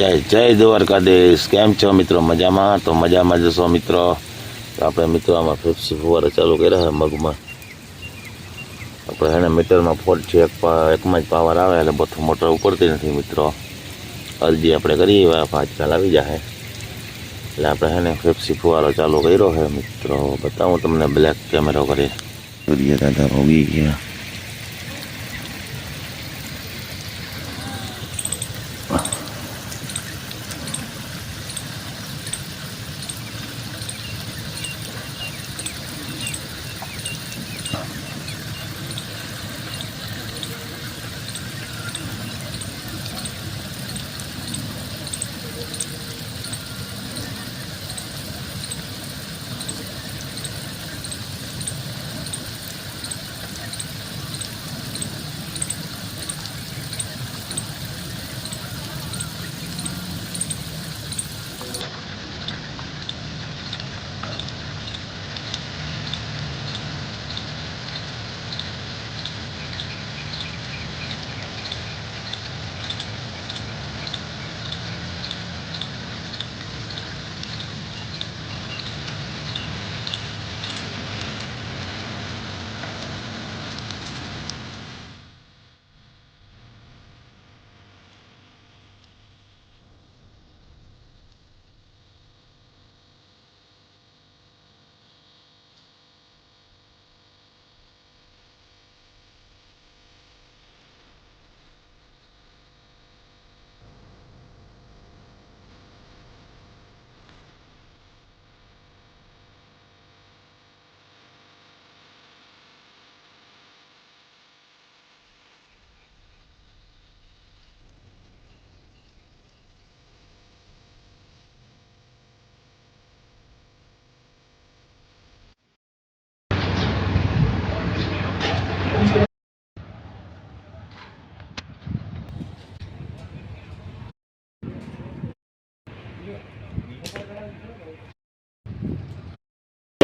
જય દ્વારકાધીશ. કેમ છો મિત્રો? મજામાં? તો મજામાં જશો મિત્રો. તો આપણે મિત્રો આમાં ફેફસી ફુવારા ચાલુ કર્યા છે મગમાં. આપણે એને મીટરમાં ફોલ્ટ છે, એકમાં જ પાવર આવે એટલે બધું મોટર ઉપડતી નથી મિત્રો. અરજી આપણે કરીએ આજકાલ આવી જાય એટલે આપણે એને ફેફસી ફુવારો ચાલુ કર્યો છે મિત્રો. બતાવું તમને બ્લેક કેમેરો કરી. દાદા ઉગી ગયા.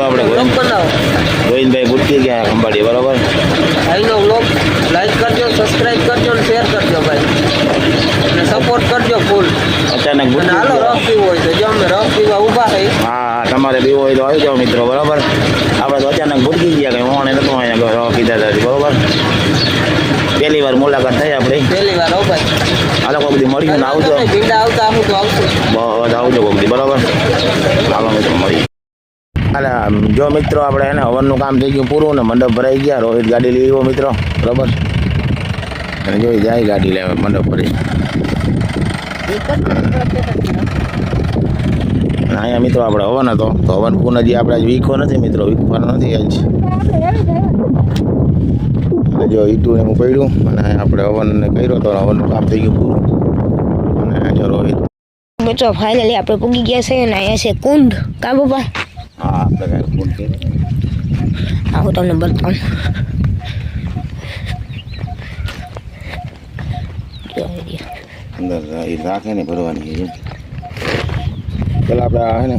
આપણે ગોવિંદભાઈ ભૂટકી ગયા ખંભાળી, બરોબર. અહીંનો વ્લોગ લાઈક કરજો, સબસ્ક્રાઇબ કરજો અને શેર કરજો ભાઈ, અને સપોર્ટ કરજો ફૂલ. અચાનક અને હાલો રફ પીવો હોય તો જો અમે રફ પીવા ઊભા થઈ. હા, તમારે પીવો હોય તો આવી જાઓ મિત્રો, બરોબર. આપણે તો અચાનક ભૂટકી ગયા, કંઈ હોવાને નતો અહીંયા પીધા હતા, બરોબર. પહેલી વાર મુલાકાત થઈ આપણી, પહેલી વાર. ભાઈ હાલો કોઈ બધી મળીને આવજો. ભીંડા આવતા આવું તો આવશું, બસ આવજો કોઈ બધી, બરોબર. હાલો મિત્રો મળી. અલા જો મિત્રો આપણે એને હવનનું કામ થઈ ગયું પૂરું ને મંડપ ભરાઈ ગયા. રોહિત ગાડી લઈ આવ્યો મિત્રો, બરાબર. અને જોઈ જાય ગાડી લેવા મંડપ ભરી. અહીંયા મિત્રો આપણે હવન હતો તો હવન પૂર્ણ હજી આપણે આજ વીખો નથી મિત્રો, વીખવાનો નથી આજ. જો ઈટું એમ પડ્યું અને આપણે હવન કર્યો તો હવનનું કામ થઈ ગયું પૂરું. અને જો રોહિત મિત્રો ફાઇનલી આપણે પૂગી ગયા છે અને અહીંયા છે કુંડ. કા બાપા? હા, આપણે કાંઈ ફોન કર્યો. આવું તમને બતાવું. અંદર રાખે ને ભરવાની. પેલા આપણે હે ને